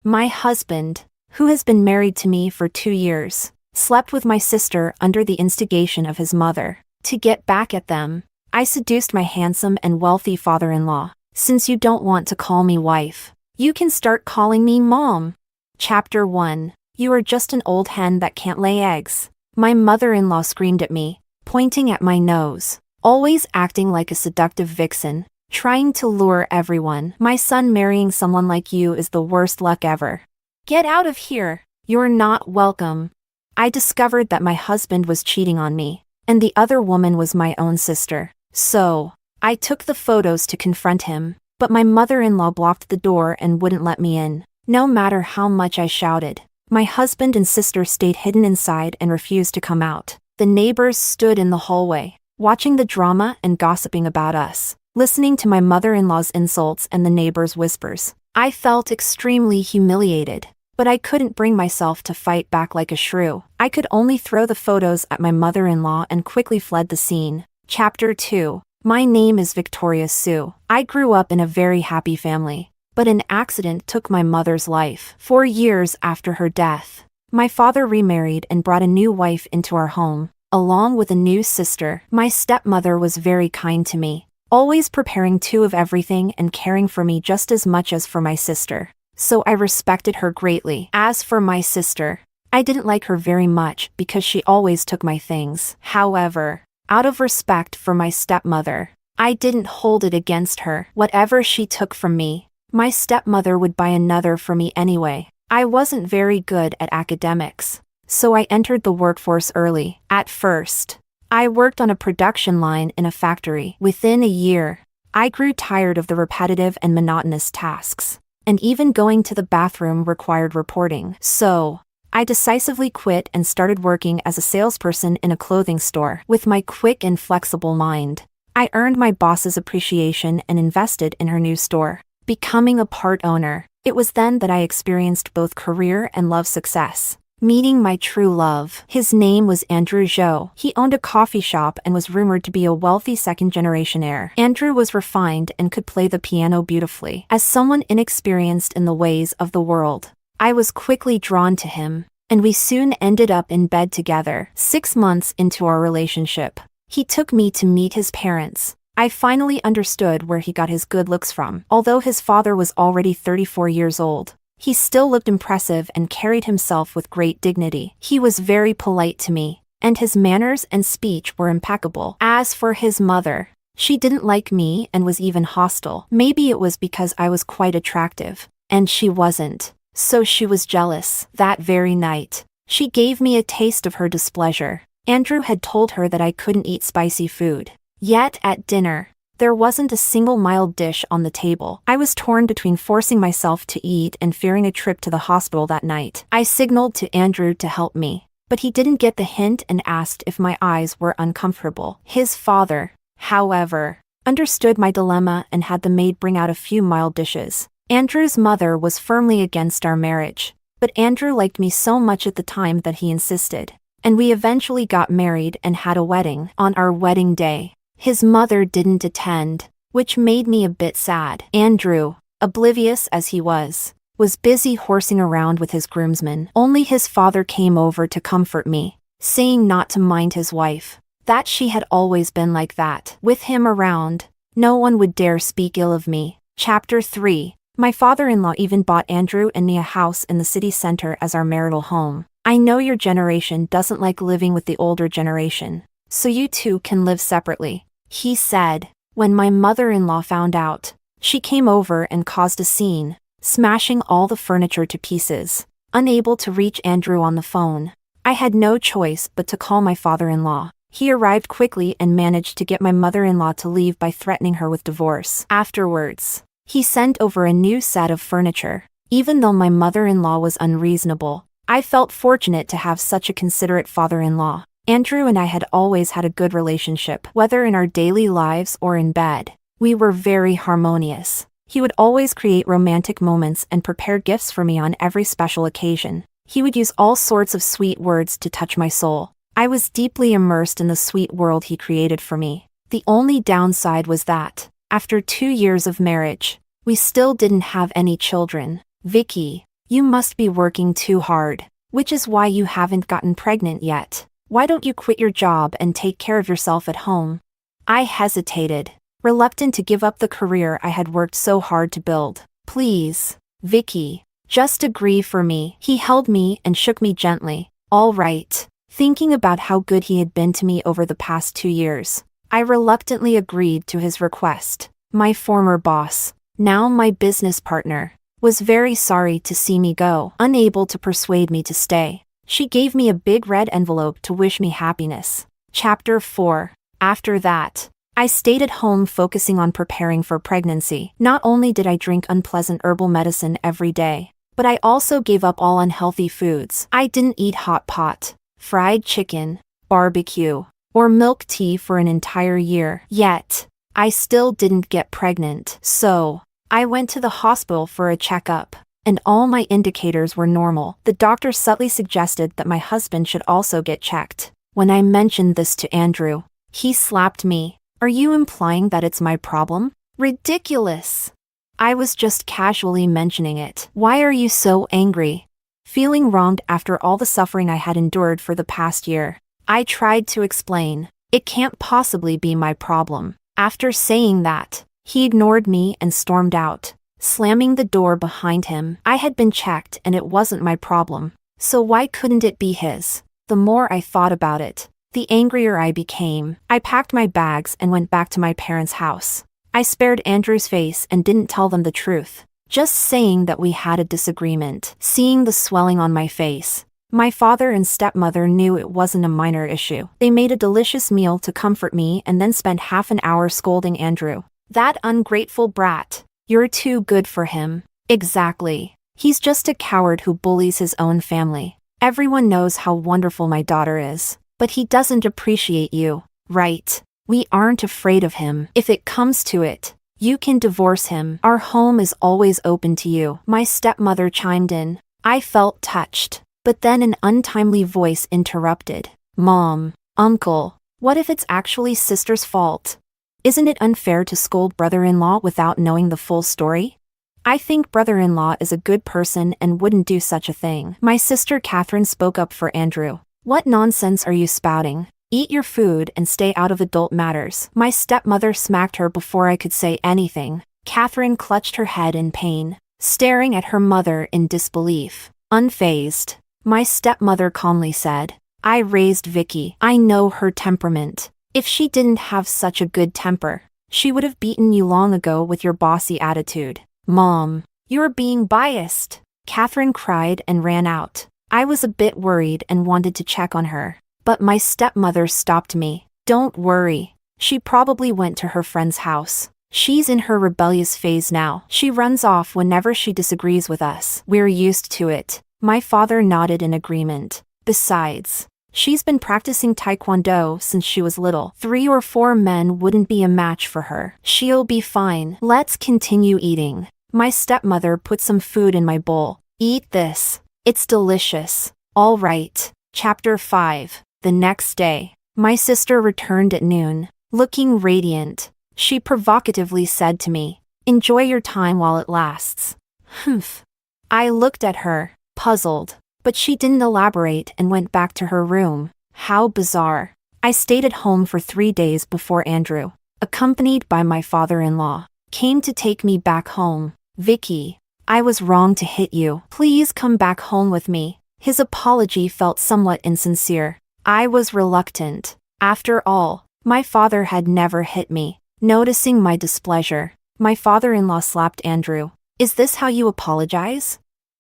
My husband, who has been married to me for 2 years, slept with my sister under the instigation of his mother. To get back at them, I seduced my handsome and wealthy father-in-law. Since you don't want to call me wife, you can start calling me mom. Chapter 1. You are just an old hen that can't lay eggs. My mother-in-law screamed at me, pointing at my nose, always acting like a seductive vixen, trying to lure everyone. My son marrying someone like you is the worst luck ever. Get out of here. You're not welcome. I discovered that my husband was cheating on me, and the other woman was my own sister. So, I took the photos to confront him, but my mother-in-law blocked the door and wouldn't let me in. No matter how much I shouted, my husband and sister stayed hidden inside and refused to come out. The neighbors stood in the hallway, watching the drama and gossiping about us, listening to my mother-in-law's insults and the neighbors' whispers. I felt extremely humiliated, but I couldn't bring myself to fight back like a shrew. I could only throw the photos at my mother-in-law and quickly fled the scene. Chapter 2. My name is Victoria Sue. I grew up in a very happy family, but an accident took my mother's life. 4 years after her death, my father remarried and brought a new wife into our home, along with a new sister. My stepmother was very kind to me, always preparing two of everything and caring for me just as much as for my sister, so I respected her greatly. As for my sister, I didn't like her very much because she always took my things. However, out of respect for my stepmother, I didn't hold it against her. Whatever she took from me, my stepmother would buy another for me anyway. I wasn't very good at academics, so I entered the workforce early. At first, I worked on a production line in a factory. Within a year, I grew tired of the repetitive and monotonous tasks, and even going to the bathroom required reporting. So, I decisively quit and started working as a salesperson in a clothing store. With my quick and flexible mind, I earned my boss's appreciation and invested in her new store, becoming a part owner. It was then that I experienced both career and love success, meeting my true love. His name was Andrew Zhou. He owned a coffee shop and was rumored to be a wealthy second-generation heir. Andrew was refined and could play the piano beautifully. As someone inexperienced in the ways of the world, I was quickly drawn to him, and we soon ended up in bed together. 6 months into our relationship, he took me to meet his parents. I finally understood where he got his good looks from. Although his father was already 34 years old, he still looked impressive and carried himself with great dignity. He was very polite to me, and his manners and speech were impeccable. As for his mother, she didn't like me and was even hostile. Maybe it was because I was quite attractive, and she wasn't. So she was jealous. That very night, she gave me a taste of her displeasure. Andrew had told her that I couldn't eat spicy food. Yet at dinner, there wasn't a single mild dish on the table. I was torn between forcing myself to eat and fearing a trip to the hospital that night. I signaled to Andrew to help me, but he didn't get the hint and asked if my eyes were uncomfortable. His father, however, understood my dilemma and had the maid bring out a few mild dishes. Andrew's mother was firmly against our marriage, but Andrew liked me so much at the time that he insisted, and we eventually got married and had a wedding. On our wedding day, his mother didn't attend, which made me a bit sad. Andrew, oblivious as he was busy horsing around with his groomsmen. Only his father came over to comfort me, saying not to mind his wife, that she had always been like that. With him around, no one would dare speak ill of me. Chapter 3. My father-in-law even bought Andrew and me a house in the city center as our marital home. I know your generation doesn't like living with the older generation, so you two can live separately, he said. When my mother-in-law found out, she came over and caused a scene, smashing all the furniture to pieces. Unable to reach Andrew on the phone, I had no choice but to call my father-in-law. He arrived quickly and managed to get my mother-in-law to leave by threatening her with divorce. Afterwards, he sent over a new set of furniture. Even though my mother-in-law was unreasonable, I felt fortunate to have such a considerate father-in-law. Andrew and I had always had a good relationship, whether in our daily lives or in bed. We were very harmonious. He would always create romantic moments and prepare gifts for me on every special occasion. He would use all sorts of sweet words to touch my soul. I was deeply immersed in the sweet world he created for me. The only downside was that, after 2 years of marriage, we still didn't have any children. Vicky, You must be working too hard, which is why you haven't gotten pregnant yet. Why don't you quit your job and take care of yourself at home? I hesitated, reluctant to give up the career I had worked so hard to build. Please, Vicky, just agree for me. He held me and shook me gently. All right. Thinking about how good he had been to me over the past 2 years, I reluctantly agreed to his request. My former boss, now my business partner, was very sorry to see me go, unable to persuade me to stay. She gave me a big red envelope to wish me happiness. Chapter 4. After that, I stayed at home focusing on preparing for pregnancy. Not only did I drink unpleasant herbal medicine every day, but I also gave up all unhealthy foods. I didn't eat hot pot, fried chicken, barbecue, or milk tea for an entire year. Yet, I still didn't get pregnant. So, I went to the hospital for a checkup, and all my indicators were normal. The doctor subtly suggested that my husband should also get checked. When I mentioned this to Andrew, he slapped me. Are you implying that it's my problem? Ridiculous. I was just casually mentioning it. Why are you so angry? Feeling wronged after all the suffering I had endured for the past year, I tried to explain. It can't possibly be my problem. After saying that, he ignored me and stormed out, slamming the door behind him. I had been checked and it wasn't my problem, so why couldn't it be his? The more I thought about it, the angrier I became. I packed my bags and went back to my parents' house. I spared Andrew's face and didn't tell them the truth, just saying that we had a disagreement. Seeing the swelling on my face, my father and stepmother knew it wasn't a minor issue. They made a delicious meal to comfort me and then spent half an hour scolding Andrew. That ungrateful brat. You're too good for him. Exactly. He's just a coward who bullies his own family. Everyone knows how wonderful my daughter is, but he doesn't appreciate you, right? We aren't afraid of him. If it comes to it, you can divorce him. Our home is always open to you. My stepmother chimed in. I felt touched, but then an untimely voice interrupted. Mom, Uncle, what if it's actually sister's fault? Isn't it unfair to scold brother-in-law without knowing the full story? I think brother-in-law is a good person and wouldn't do such a thing. My sister Catherine spoke up for Andrew. What nonsense are you spouting? Eat your food and stay out of adult matters. My stepmother smacked her before I could say anything. Catherine clutched her head in pain, staring at her mother in disbelief. Unfazed, my stepmother calmly said, I raised Vicky. I know her temperament. If she didn't have such a good temper, she would have beaten you long ago with your bossy attitude. Mom, you're being biased. Catherine cried and ran out. I was a bit worried and wanted to check on her, but my stepmother stopped me. Don't worry. She probably went to her friend's house. She's in her rebellious phase now. She runs off whenever she disagrees with us. We're used to it. My father nodded in agreement. Besides, she's been practicing taekwondo since she was little. 3 or 4 men wouldn't be a match for her. She'll be fine. Let's continue eating. My stepmother put some food in my bowl. Eat this. It's delicious. All right. Chapter 5. The next day, my sister returned at noon, looking radiant. She provocatively said to me, enjoy your time while it lasts. Humph. I looked at her, puzzled, but she didn't elaborate and went back to her room. How bizarre. I stayed at home for 3 days before Andrew, accompanied by my father-in-law, came to take me back home. Vicky, I was wrong to hit you. Please come back home with me. His apology felt somewhat insincere. I was reluctant. After all, my father had never hit me. Noticing my displeasure, my father-in-law slapped Andrew. Is this how you apologize?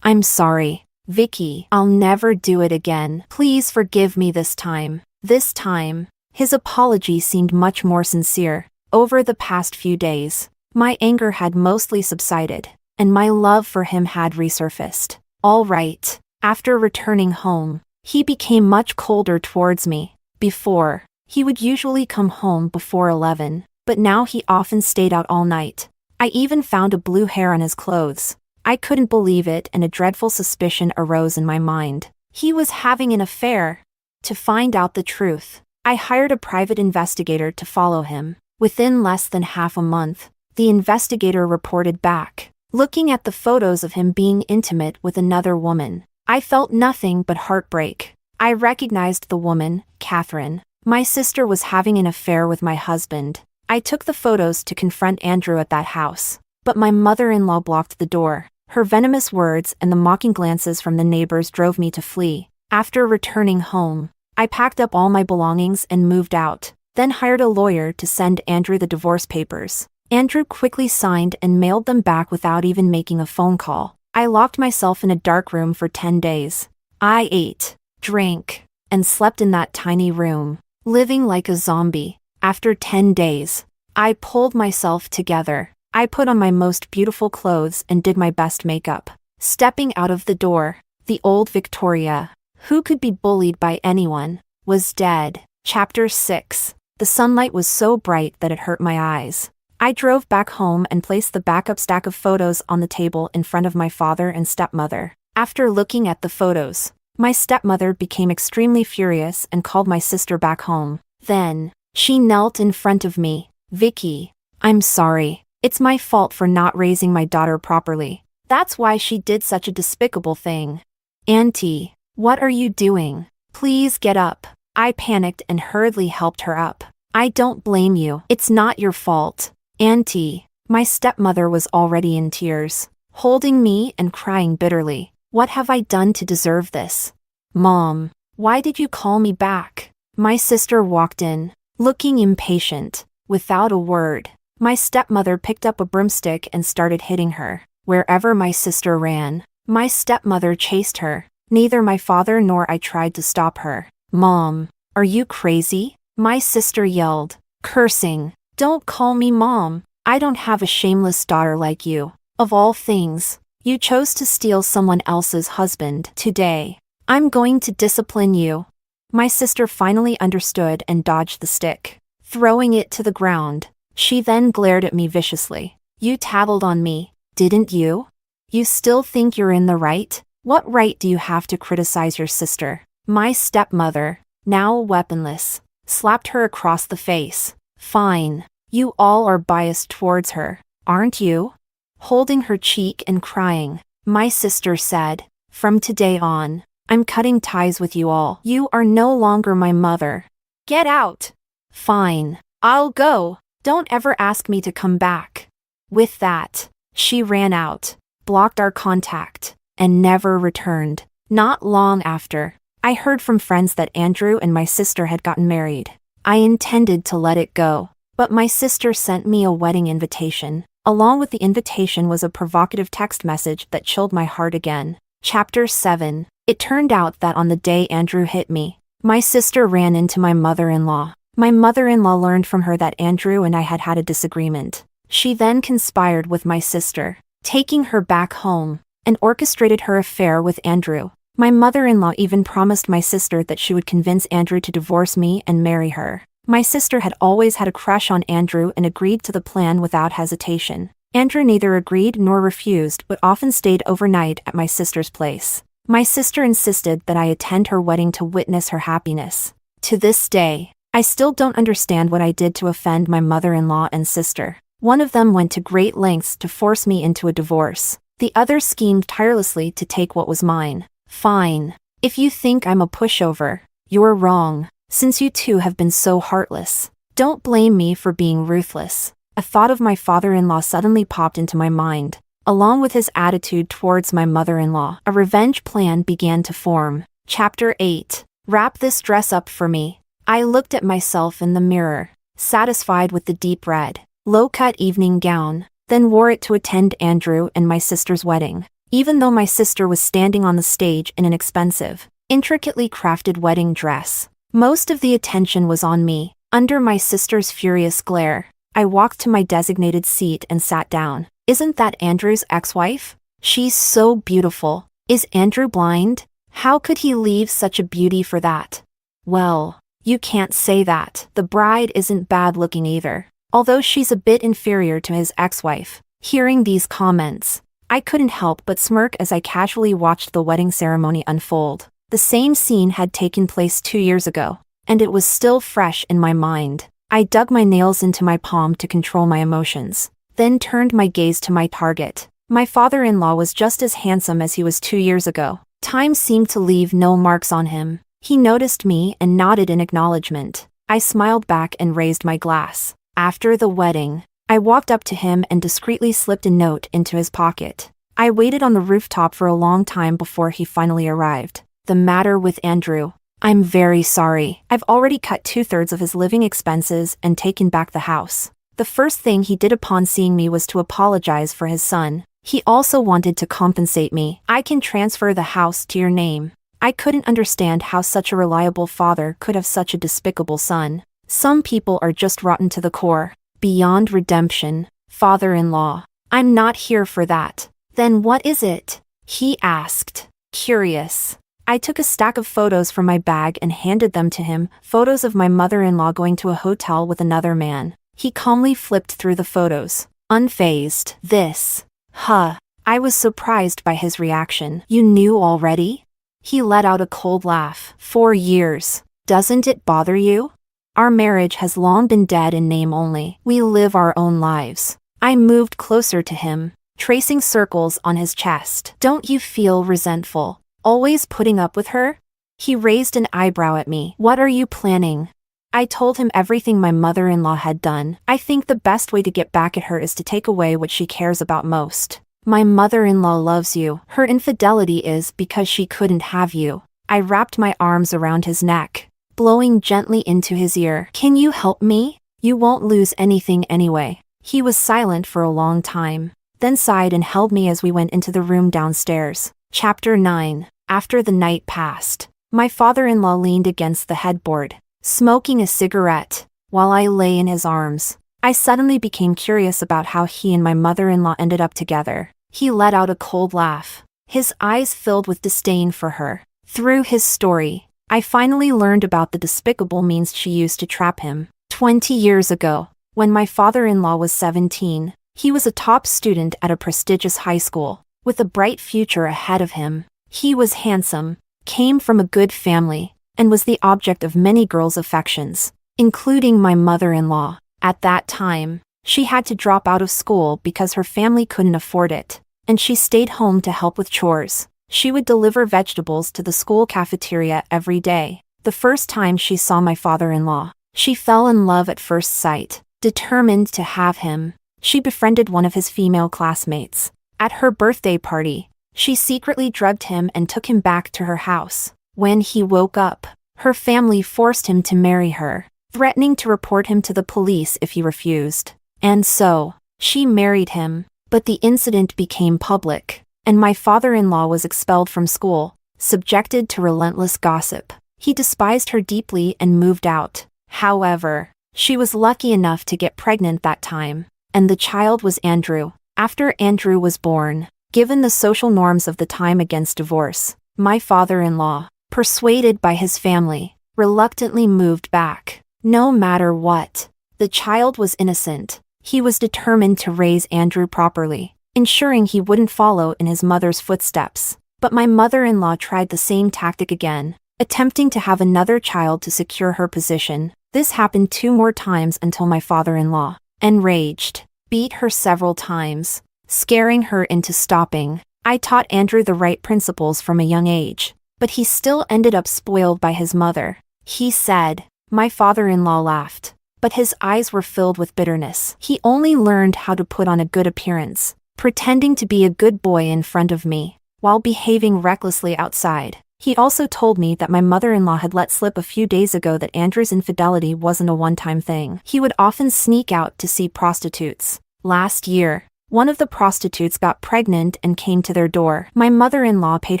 I'm sorry, Vicky. I'll never do it again. Please forgive me this time. This time, his apology seemed much more sincere. Over the past few days, my anger had mostly subsided, and my love for him had resurfaced. All right. After returning home, he became much colder towards me. Before, he would usually come home before 11, but now he often stayed out all night. I even found a blue hair on his clothes. I couldn't believe it and a dreadful suspicion arose in my mind. He was having an affair. To find out the truth, I hired a private investigator to follow him. Within less than half a month, the investigator reported back. Looking at the photos of him being intimate with another woman, I felt nothing but heartbreak. I recognized the woman, Catherine. My sister was having an affair with my husband. I took the photos to confront Andrew at that house, but my mother-in-law blocked the door. Her venomous words and the mocking glances from the neighbors drove me to flee. After returning home, I packed up all my belongings and moved out, then hired a lawyer to send Andrew the divorce papers. Andrew quickly signed and mailed them back without even making a phone call. I locked myself in a dark room for 10 days. I ate, drank, and slept in that tiny room, living like a zombie. After 10 days, I pulled myself together. I put on my most beautiful clothes and did my best makeup. Stepping out of the door, the old Victoria, who could be bullied by anyone, was dead. Chapter 6. The sunlight was so bright that it hurt my eyes. I drove back home and placed the backup stack of photos on the table in front of my father and stepmother. After looking at the photos, my stepmother became extremely furious and called my sister back home. Then, she knelt in front of me. "Vicky, I'm sorry. It's my fault for not raising my daughter properly. That's why she did such a despicable thing." "Auntie, what are you doing? Please get up." I panicked and hurriedly helped her up. "I don't blame you. It's not your fault." "Auntie." My stepmother was already in tears, holding me and crying bitterly. "What have I done to deserve this?" "Mom, why did you call me back?" My sister walked in, looking impatient. Without a word, my stepmother picked up a broomstick and started hitting her. Wherever my sister ran, my stepmother chased her. Neither my father nor I tried to stop her. "Mom, are you crazy?" my sister yelled, cursing. "Don't call me Mom. I don't have a shameless daughter like you. Of all things, you chose to steal someone else's husband. Today, I'm going to discipline you." My sister finally understood and dodged the stick, throwing it to the ground. She then glared at me viciously. "You tattled on me, didn't you? You still think you're in the right? What right do you have to criticize your sister?" My stepmother, now weaponless, slapped her across the face. "Fine. You all are biased towards her, aren't you?" Holding her cheek and crying, my sister said, "From today on, I'm cutting ties with you all. You are no longer my mother. Get out." "Fine. I'll go. Don't ever ask me to come back." With that, she ran out, blocked our contact, and never returned. Not long after, I heard from friends that Andrew and my sister had gotten married. I intended to let it go, but my sister sent me a wedding invitation. Along with the invitation was a provocative text message that chilled my heart again. Chapter 7. It turned out that on the day Andrew hit me, my sister ran into my mother-in-law. My mother-in-law learned from her that Andrew and I had had a disagreement. She then conspired with my sister, taking her back home, and orchestrated her affair with Andrew. My mother-in-law even promised my sister that she would convince Andrew to divorce me and marry her. My sister had always had a crush on Andrew and agreed to the plan without hesitation. Andrew neither agreed nor refused but often stayed overnight at my sister's place. My sister insisted that I attend her wedding to witness her happiness. To this day, I still don't understand what I did to offend my mother-in-law and sister. One of them went to great lengths to force me into a divorce. The other schemed tirelessly to take what was mine. Fine. If you think I'm a pushover, you're wrong, since you two have been so heartless. Don't blame me for being ruthless. A thought of my father-in-law suddenly popped into my mind. Along with his attitude towards my mother-in-law, a revenge plan began to form. Chapter 8. Wrap this dress up for me. I looked at myself in the mirror, satisfied with the deep red, low-cut evening gown, then wore it to attend Andrew and my sister's wedding. Even though my sister was standing on the stage in an expensive, intricately crafted wedding dress, most of the attention was on me. Under my sister's furious glare, I walked to my designated seat and sat down. Isn't that Andrew's ex-wife? She's so beautiful. Is Andrew blind? How could he leave such a beauty for that? Well, you can't say that. The bride isn't bad looking either, although she's a bit inferior to his ex-wife. Hearing these comments, I couldn't help but smirk as I casually watched the wedding ceremony unfold. The same scene had taken place 2 years ago, and it was still fresh in my mind. I dug my nails into my palm to control my emotions, then turned my gaze to my target. My father-in-law was just as handsome as he was 2 years ago. Time seemed to leave no marks on him. He noticed me and nodded in acknowledgement. I smiled back and raised my glass. After the wedding, I walked up to him and discreetly slipped a note into his pocket. I waited on the rooftop for a long time before he finally arrived. The matter with Andrew. I'm very sorry. I've already cut 2/3 of his living expenses and taken back the house. The first thing he did upon seeing me was to apologize for his son. He also wanted to compensate me. I can transfer the house to your name. I couldn't understand how such a reliable father could have such a despicable son. Some people are just rotten to the core. Beyond redemption. Father-in-law. I'm not here for that. Then what is it? He asked. Curious. I took a stack of photos from my bag and handed them to him, photos of my mother-in-law going to a hotel with another man. He calmly flipped through the photos, unfazed. This. Huh. I was surprised by his reaction. You knew already? He let out a cold laugh. 4 years. Doesn't it bother you? Our marriage has long been dead in name only. We live our own lives. I moved closer to him, tracing circles on his chest. Don't you feel resentful? Always putting up with her? He raised an eyebrow at me. What are you planning? I told him everything my mother-in-law had done. I think the best way to get back at her is to take away what she cares about most. My mother-in-law loves you. Her infidelity is because she couldn't have you. I wrapped my arms around his neck, blowing gently into his ear. Can you help me? You won't lose anything anyway. He was silent for a long time, then sighed and held me as we went into the room downstairs. Chapter 9. After the night passed, my father-in-law leaned against the headboard, smoking a cigarette, while I lay in his arms. I suddenly became curious about how he and my mother-in-law ended up together. He let out a cold laugh, his eyes filled with disdain for her. Through his story, I finally learned about the despicable means she used to trap him. 20 years ago, when my father-in-law was 17, he was a top student at a prestigious high school, with a bright future ahead of him. He was handsome, came from a good family, and was the object of many girls' affections, including my mother-in-law. At that time, she had to drop out of school because her family couldn't afford it, and she stayed home to help with chores. She would deliver vegetables to the school cafeteria every day. The first time she saw my father-in-law, she fell in love at first sight, determined to have him. She befriended one of his female classmates. At her birthday party, she secretly drugged him and took him back to her house. When he woke up, her family forced him to marry her, threatening to report him to the police if he refused. And so, she married him. But the incident became public, and my father-in-law was expelled from school, subjected to relentless gossip. He despised her deeply and moved out. However, she was lucky enough to get pregnant that time, and the child was Andrew. After Andrew was born, given the social norms of the time against divorce, my father-in-law, persuaded by his family, reluctantly moved back. No matter what, the child was innocent. He was determined to raise Andrew properly, ensuring he wouldn't follow in his mother's footsteps. But my mother-in-law tried the same tactic again, attempting to have another child to secure her position. This happened 2 more times until my father-in-law, enraged, beat her several times, scaring her into stopping. I taught Andrew the right principles from a young age, but he still ended up spoiled by his mother. He said. My father-in-law laughed, but his eyes were filled with bitterness. He only learned how to put on a good appearance, pretending to be a good boy in front of me, while behaving recklessly outside. He also told me that my mother-in-law had let slip a few days ago that Andrew's infidelity wasn't a one-time thing. He would often sneak out to see prostitutes. Last year, one of the prostitutes got pregnant and came to their door. My mother-in-law paid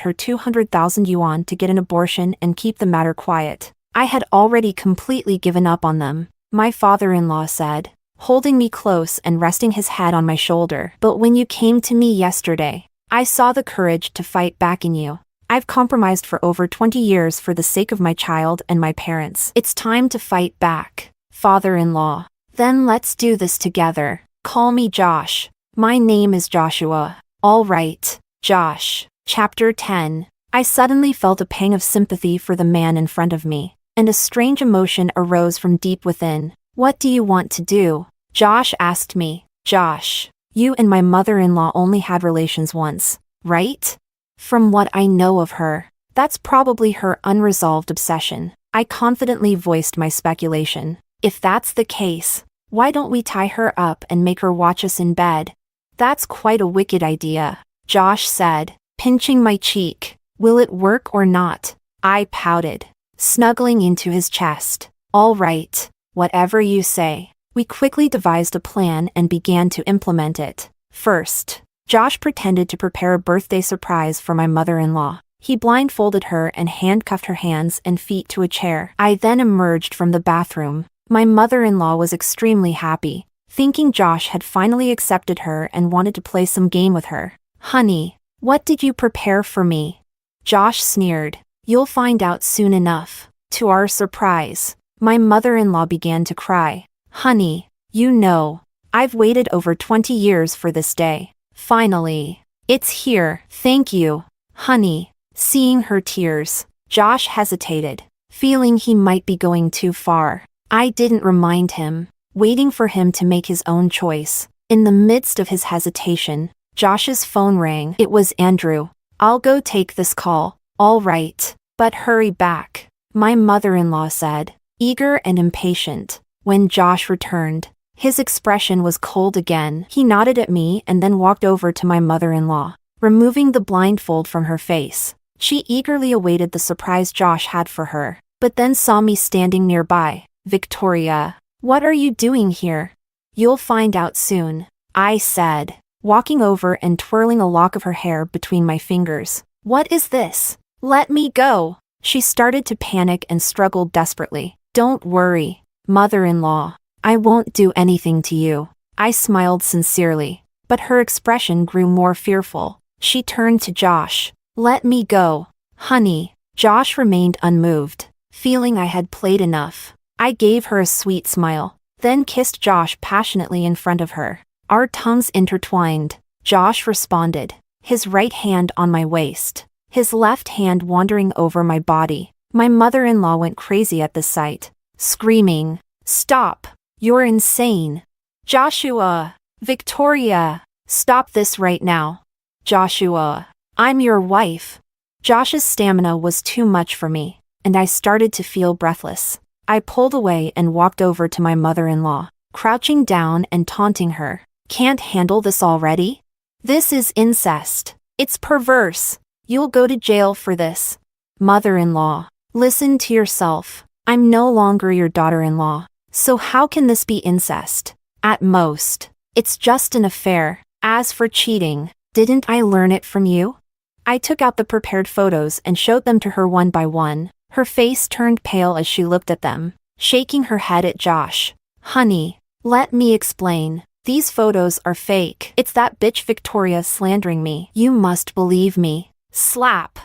her 200,000 yuan to get an abortion and keep the matter quiet. I had already completely given up on them, my father-in-law said, holding me close and resting his head on my shoulder. But when you came to me yesterday, I saw the courage to fight back in you. I've compromised for over 20 years for the sake of my child and my parents. It's time to fight back, father-in-law. Then let's do this together. Call me Josh. My name is Joshua. All right, Josh. Chapter 10. I suddenly felt a pang of sympathy for the man in front of me, and a strange emotion arose from deep within. What do you want to do? Josh asked me. Josh, You and my mother-in-law only had relations once, right? From what I know of her, that's probably her unresolved obsession. I confidently voiced my speculation. If that's the case, why don't we tie her up and make her watch us in bed? That's quite a wicked idea, Josh said, pinching my cheek. Will it work or not? I pouted, snuggling into his chest. All right, whatever you say. We quickly devised a plan and began to implement it. First, Josh pretended to prepare a birthday surprise for my mother-in-law. He blindfolded her and handcuffed her hands and feet to a chair. I then emerged from the bathroom. My mother-in-law was extremely happy, thinking Josh had finally accepted her and wanted to play some game with her. Honey, what did you prepare for me? Josh sneered. You'll find out soon enough. To our surprise, my mother-in-law began to cry. Honey, you know, I've waited over 20 years for this day. Finally, it's here. Thank you, honey. Seeing her tears, Josh hesitated, feeling he might be going too far. I didn't remind him, waiting for him to make his own choice. In the midst of his hesitation, Josh's phone rang. It was Andrew. I'll go take this call. All right, but hurry back, my mother-in-law said, eager and impatient. When Josh returned, his expression was cold again. He nodded at me and then walked over to my mother-in-law, removing the blindfold from her face. She eagerly awaited the surprise Josh had for her, but then saw me standing nearby. Victoria, what are you doing here? You'll find out soon, I said, walking over and twirling a lock of her hair between my fingers. What is this? Let me go. She started to panic and struggled desperately. Don't worry, mother-in-law. I won't do anything to you. I smiled sincerely, but her expression grew more fearful. She turned to Josh. Let me go, honey. Josh remained unmoved, feeling I had played enough. I gave her a sweet smile, then kissed Josh passionately in front of her. Our tongues intertwined. Josh responded, his right hand on my waist, his left hand wandering over my body. My mother-in-law went crazy at the sight, screaming, "Stop! You're insane! Joshua! Victoria! Stop this right now! Joshua! I'm your wife!" Josh's stamina was too much for me, and I started to feel breathless. I pulled away and walked over to my mother-in-law, crouching down and taunting her. Can't handle this already? This is incest. It's perverse. You'll go to jail for this. Mother-in-law, listen to yourself. I'm no longer your daughter-in-law. So how can this be incest? At most, it's just an affair. As for cheating, didn't I learn it from you? I took out the prepared photos and showed them to her one by one. Her face turned pale as she looked at them, shaking her head at Josh. Honey, let me explain. These photos are fake. It's that bitch Victoria slandering me. You must believe me. Slap.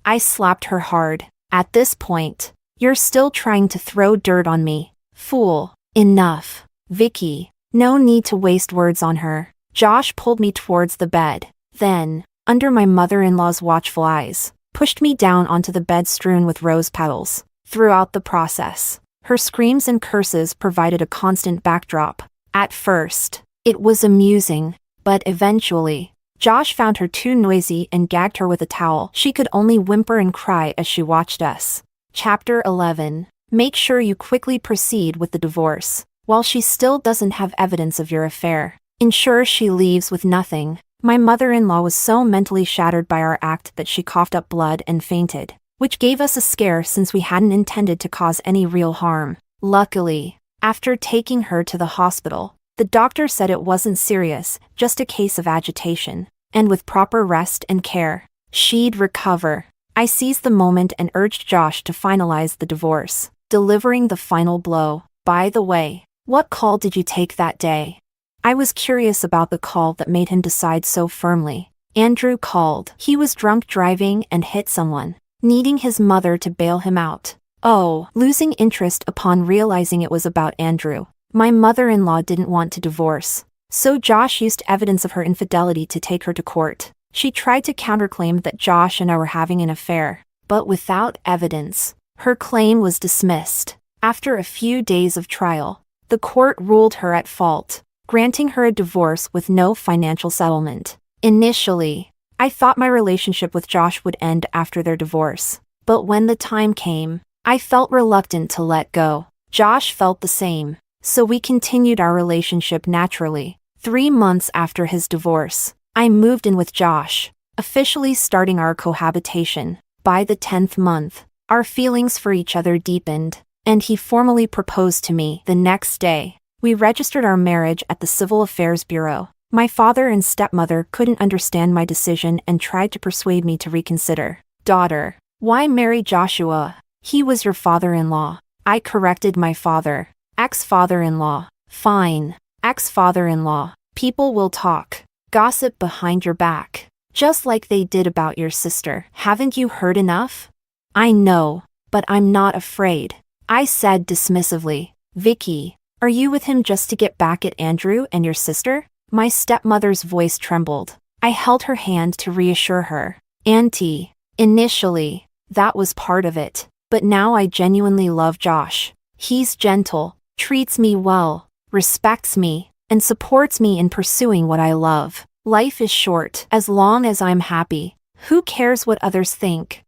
I slapped her hard. At this point, you're still trying to throw dirt on me. Fool. Enough. Vicky. No need to waste words on her. Josh pulled me towards the bed. Then, under my mother-in-law's watchful eyes, pushed me down onto the bed strewn with rose petals. Throughout the process, her screams and curses provided a constant backdrop. At first, it was amusing, but eventually, Josh found her too noisy and gagged her with a towel. She could only whimper and cry as she watched us. Chapter 11. Make sure you quickly proceed with the divorce, while she still doesn't have evidence of your affair. Ensure she leaves with nothing. My mother-in-law was so mentally shattered by our act that she coughed up blood and fainted, which gave us a scare since we hadn't intended to cause any real harm. Luckily, after taking her to the hospital, the doctor said it wasn't serious, just a case of agitation, and with proper rest and care, she'd recover. I seized the moment and urged Josh to finalize the divorce, delivering the final blow. By the way, what call did you take that day? I was curious about the call that made him decide so firmly. Andrew called. He was drunk driving and hit someone, needing his mother to bail him out. Oh, losing interest upon realizing it was about Andrew. My mother-in-law didn't want to divorce, so Josh used evidence of her infidelity to take her to court. She tried to counterclaim that Josh and I were having an affair, but without evidence, her claim was dismissed. After a few days of trial, the court ruled her at fault. granting her a divorce with no financial settlement. Initially, I thought my relationship with Josh would end after their divorce. But when the time came, I felt reluctant to let go. Josh felt the same. So we continued our relationship naturally. 3 months after his divorce, I moved in with Josh, officially starting our cohabitation. By the 10th month, our feelings for each other deepened, and he formally proposed to me the next day. We registered our marriage at the Civil Affairs Bureau. My father and stepmother couldn't understand my decision and tried to persuade me to reconsider. Daughter, why marry Joshua? He was your father-in-law. I corrected my father. Ex-father-in-law. Fine. Ex-father-in-law. People will talk. Gossip behind your back. Just like they did about your sister. Haven't you heard enough? I know, but I'm not afraid. I said dismissively. Vicky, are you with him just to get back at Andrew and your sister? My stepmother's voice trembled. I held her hand to reassure her. Auntie, initially, that was part of it. But now I genuinely love Josh. He's gentle, treats me well, respects me, and supports me in pursuing what I love. Life is short. As long as I'm happy, who cares what others think?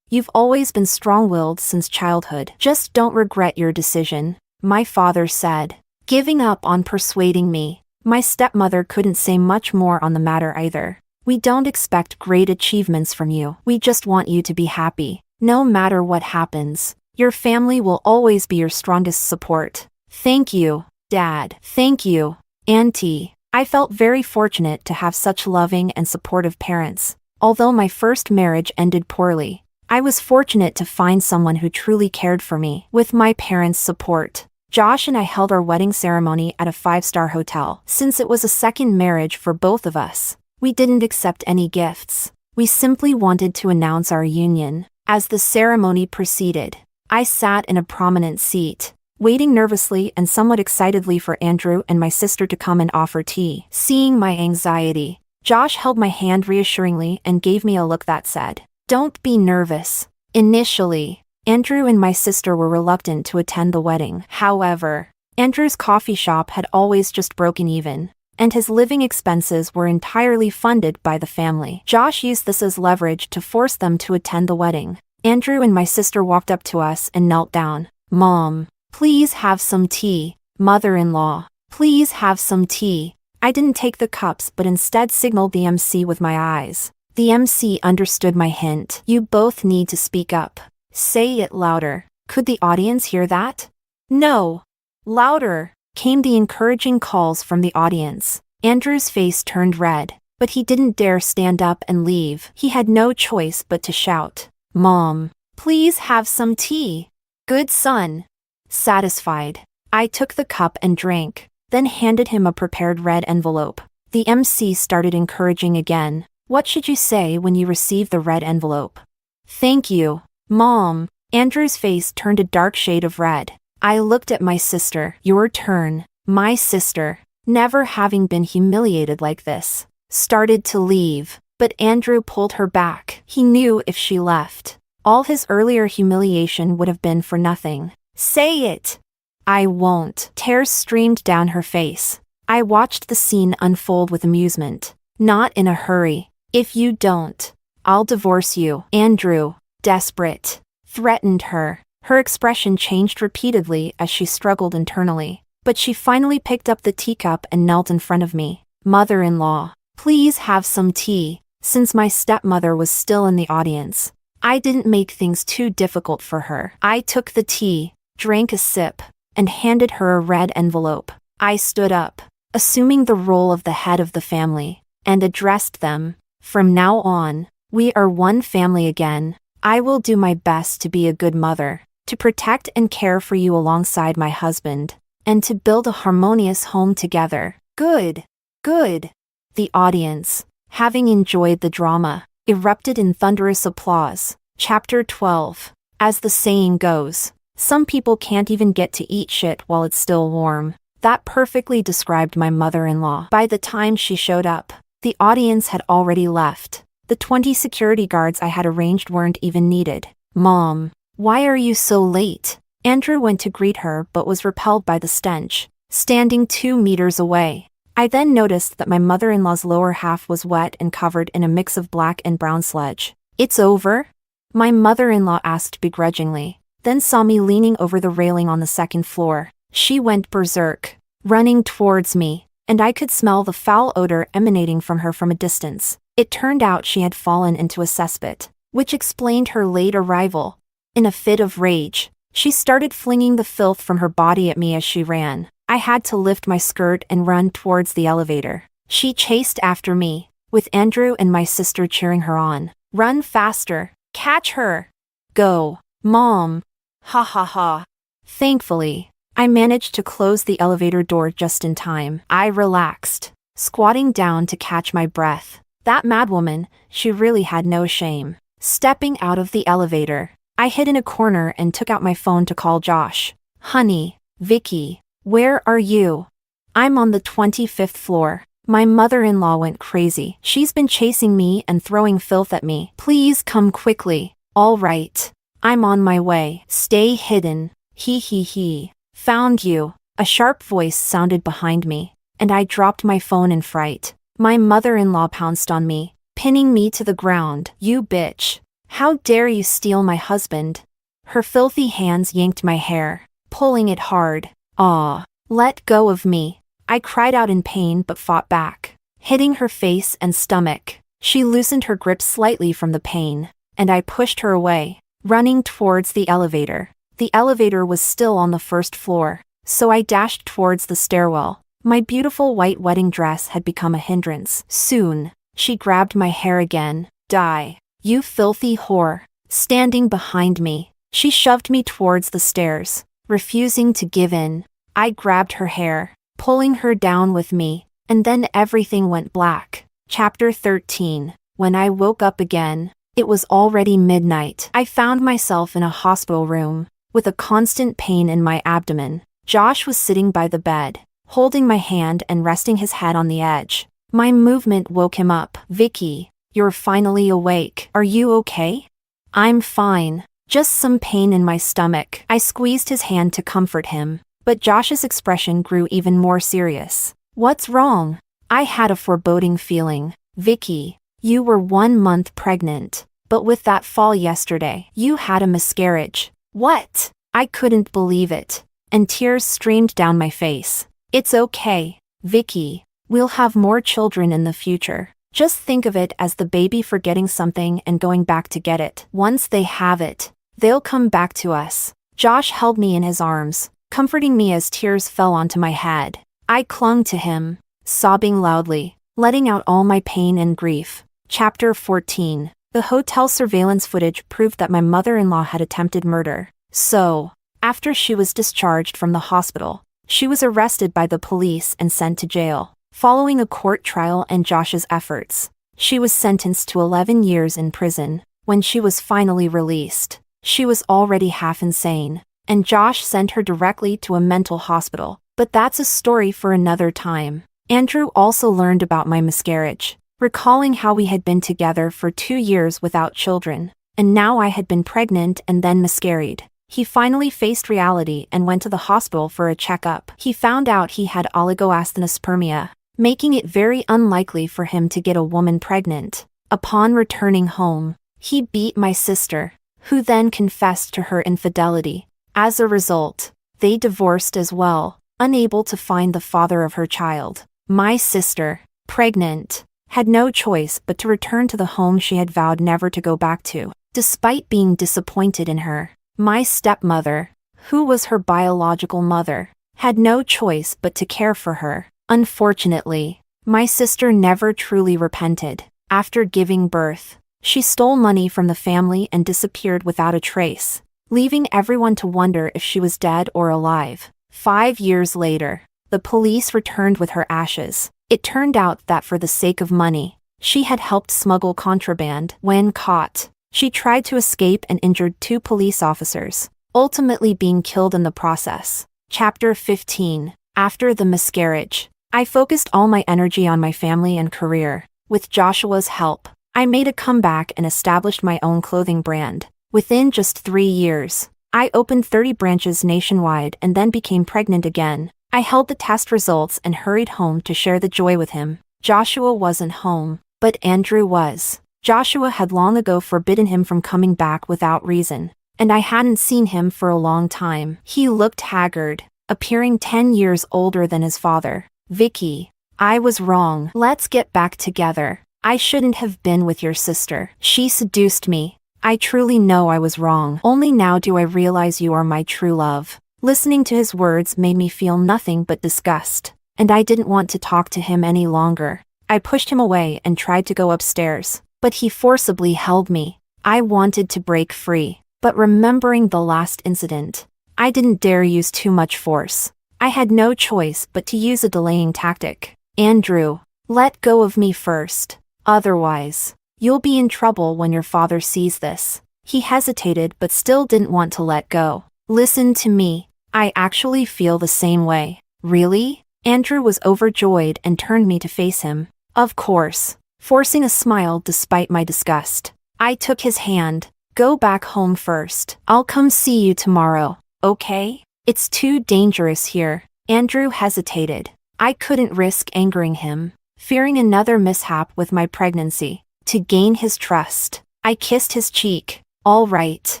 You've always been strong-willed since childhood. Just don't regret your decision, my father said, giving up on persuading me. My stepmother couldn't say much more on the matter either. We don't expect great achievements from you. We just want you to be happy. No matter what happens, your family will always be your strongest support. Thank you, Dad. Thank you, Auntie. I felt very fortunate to have such loving and supportive parents. Although my first marriage ended poorly, I was fortunate to find someone who truly cared for me. With my parents' support, Josh and I held our wedding ceremony at a 5-star hotel. Since it was a second marriage for both of us, we didn't accept any gifts. We simply wanted to announce our union. As the ceremony proceeded, I sat in a prominent seat, waiting nervously and somewhat excitedly for Andrew and my sister to come and offer tea. Seeing my anxiety, Josh held my hand reassuringly and gave me a look that said, "Don't be nervous." Initially, Andrew and my sister were reluctant to attend the wedding. However, Andrew's coffee shop had always just broken even, and his living expenses were entirely funded by the family. Josh used this as leverage to force them to attend the wedding. Andrew and my sister walked up to us and knelt down. Mom, please have some tea. Mother-in-law, please have some tea. I didn't take the cups but instead signaled the MC with my eyes. The MC understood my hint. You both need to speak up. Say it louder. Could the audience hear that? No. Louder, came the encouraging calls from the audience. Andrew's face turned red, but he didn't dare stand up and leave. He had no choice but to shout, "Mom, please have some tea." Good son. Satisfied, I took the cup and drank, then handed him a prepared red envelope. The MC started encouraging again. What should you say when you receive the red envelope? Thank you, Mom. Andrew's face turned a dark shade of red. I looked at my sister. Your turn. My sister, never having been humiliated like this, started to leave, but Andrew pulled her back. He knew if she left, all his earlier humiliation would have been for nothing. Say it. I won't. Tears streamed down her face. I watched the scene unfold with amusement. Not in a hurry. If you don't, I'll divorce you. Andrew, desperate, threatened her. Her expression changed repeatedly as she struggled internally, but she finally picked up the teacup and knelt in front of me. Mother-in-law, please have some tea. Since my stepmother was still in the audience, I didn't make things too difficult for her. I took the tea, drank a sip, and handed her a red envelope. I stood up, assuming the role of the head of the family, and addressed them. From now on, we are one family again. I will do my best to be a good mother, to protect and care for you alongside my husband, and to build a harmonious home together. Good. Good. The audience, having enjoyed the drama, erupted in thunderous applause. Chapter 12. As the saying goes, some people can't even get to eat shit while it's still warm. That perfectly described my mother-in-law. By the time she showed up, the audience had already left. The 20 security guards I had arranged weren't even needed. Mom, why are you so late? Andrew went to greet her but was repelled by the stench. standing 2 meters away. I then noticed that my mother-in-law's lower half was wet and covered in a mix of black and brown sludge. "It's over?" my mother-in-law asked begrudgingly, then saw me leaning over the railing on the second floor. She went berserk, running towards me, and I could smell the foul odor emanating from her from a distance. It turned out she had fallen into a cesspit, which explained her late arrival. In a fit of rage, she started flinging the filth from her body at me as she ran. I had to lift my skirt and run towards the elevator. She chased after me, with Andrew and my sister cheering her on. "Run faster! Catch her! Go, Mom! Ha ha ha!" Thankfully, I managed to close the elevator door just in time. I relaxed, squatting down to catch my breath. That madwoman, she really had no shame. Stepping out of the elevator, I hid in a corner and took out my phone to call Josh. "Honey, Vicky, where are you? I'm on the 25th floor. My mother-in-law went crazy. She's been chasing me and throwing filth at me. Please come quickly." "All right. I'm on my way. Stay hidden. He he he. Found you." A sharp voice sounded behind me, and I dropped my phone in fright. My mother-in-law pounced on me, pinning me to the ground. "You bitch. How dare you steal my husband?" Her filthy hands yanked my hair, pulling it hard. "Aw, let go of me." I cried out in pain but fought back, hitting her face and stomach. She loosened her grip slightly from the pain, and I pushed her away, running towards the elevator. The elevator was still on the first floor, so I dashed towards the stairwell. My beautiful white wedding dress had become a hindrance. Soon, she grabbed my hair again. "Die, you filthy whore." Standing behind me, she shoved me towards the stairs, refusing to give in. I grabbed her hair, pulling her down with me, and then everything went black. Chapter 13. When I woke up again, it was already midnight. I found myself in a hospital room, with a constant pain in my abdomen. Josh was sitting by the bed, holding my hand and resting his head on the edge. My movement woke him up. "Vicky, you're finally awake. Are you okay?" "I'm fine. Just some pain in my stomach." I squeezed his hand to comfort him, but Josh's expression grew even more serious. "What's wrong?" I had a foreboding feeling. "Vicky, you were 1 month pregnant, but with that fall yesterday, you had a miscarriage." "What?" I couldn't believe it, and tears streamed down my face. "It's okay, Vicky. We'll have more children in the future. Just think of it as the baby forgetting something and going back to get it. Once they have it, they'll come back to us." Josh held me in his arms, comforting me as tears fell onto my head. I clung to him, sobbing loudly, letting out all my pain and grief. Chapter 14. The hotel surveillance footage proved that my mother-in-law had attempted murder. So, after she was discharged from the hospital, she was arrested by the police and sent to jail. Following a court trial and Josh's efforts, she was sentenced to 11 years in prison. When she was finally released, she was already half insane, and Josh sent her directly to a mental hospital. But that's a story for another time. Andrew also learned about my miscarriage, recalling how we had been together for 2 years without children, and now I had been pregnant and then miscarried. He finally faced reality and went to the hospital for a checkup. He found out he had oligoasthenospermia, making it very unlikely for him to get a woman pregnant. Upon returning home, he beat my sister, who then confessed to her infidelity. As a result, they divorced as well, unable to find the father of her child. My sister, pregnant, had no choice but to return to the home she had vowed never to go back to. Despite being disappointed in her, my stepmother, who was her biological mother, had no choice but to care for her. Unfortunately, my sister never truly repented. After giving birth, she stole money from the family and disappeared without a trace, leaving everyone to wonder if she was dead or alive. 5 years later, the police returned with her ashes. It turned out that for the sake of money, she had helped smuggle contraband. When caught, she tried to escape and injured 2 police officers, ultimately being killed in the process. Chapter 15. After the miscarriage, I focused all my energy on my family and career. With Joshua's help, I made a comeback and established my own clothing brand. Within just 3 years, I opened 30 branches nationwide and then became pregnant again. I held the test results and hurried home to share the joy with him. Joshua wasn't home, but Andrew was. Joshua had long ago forbidden him from coming back without reason, and I hadn't seen him for a long time. He looked haggard, appearing 10 years older than his father. Vicky, I was wrong. Let's get back together. I shouldn't have been with your sister. She seduced me. I truly know I was wrong. Only now do I realize you are my true love. Listening to his words made me feel nothing but disgust, and I didn't want to talk to him any longer. I pushed him away and tried to go upstairs, but he forcibly held me. I wanted to break free, but remembering the last incident, I didn't dare use too much force. I had no choice but to use a delaying tactic. Andrew, let go of me first. Otherwise, you'll be in trouble when your father sees this. He hesitated but still didn't want to let go. Listen to me. I actually feel the same way. Really? Andrew was overjoyed and turned me to face him. Of course. Forcing a smile despite my disgust. I took his hand. Go back home first. I'll come see you tomorrow, okay? It's too dangerous here. Andrew hesitated. I couldn't risk angering him, fearing another mishap with my pregnancy. To gain his trust, I kissed his cheek. All right.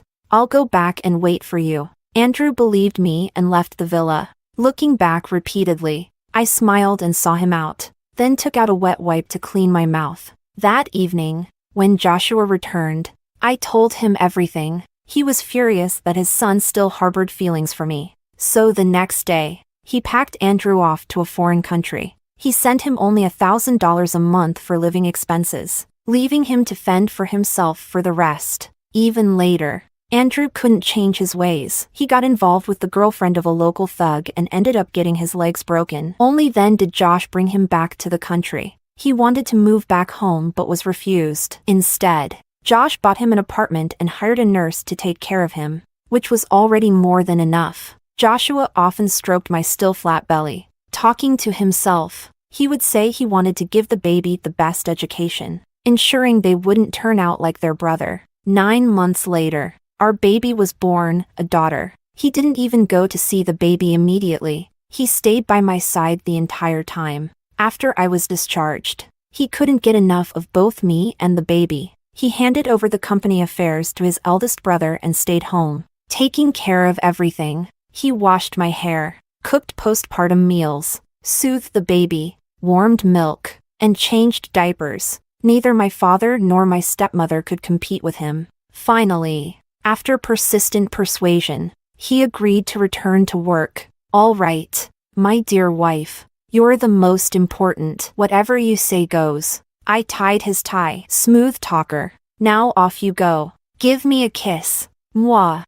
I'll go back and wait for you. Andrew believed me and left the villa. Looking back repeatedly, I smiled and saw him out, then took out a wet wipe to clean my mouth. That evening, when Joshua returned, I told him everything. He was furious that his son still harbored feelings for me. So the next day, he packed Andrew off to a foreign country. He sent him only $1,000 a month for living expenses, leaving him to fend for himself for the rest. Even later, Andrew couldn't change his ways. He got involved with the girlfriend of a local thug and ended up getting his legs broken. Only then did Josh bring him back to the country. He wanted to move back home but was refused. Instead, Josh bought him an apartment and hired a nurse to take care of him, which was already more than enough. Joshua often stroked my still flat belly. Talking to himself, he would say he wanted to give the baby the best education, ensuring they wouldn't turn out like their brother. 9 months later, our baby was born, a daughter. He didn't even go to see the baby immediately. He stayed by my side the entire time. After I was discharged, he couldn't get enough of both me and the baby. He handed over the company affairs to his eldest brother and stayed home, taking care of everything. He washed my hair, cooked postpartum meals, soothed the baby, warmed milk, and changed diapers. Neither my father nor my stepmother could compete with him. Finally, after persistent persuasion, he agreed to return to work. All right, my dear wife, you're the most important. Whatever you say goes. I tied his tie. Smooth talker. Now off you go. Give me a kiss. Mwah.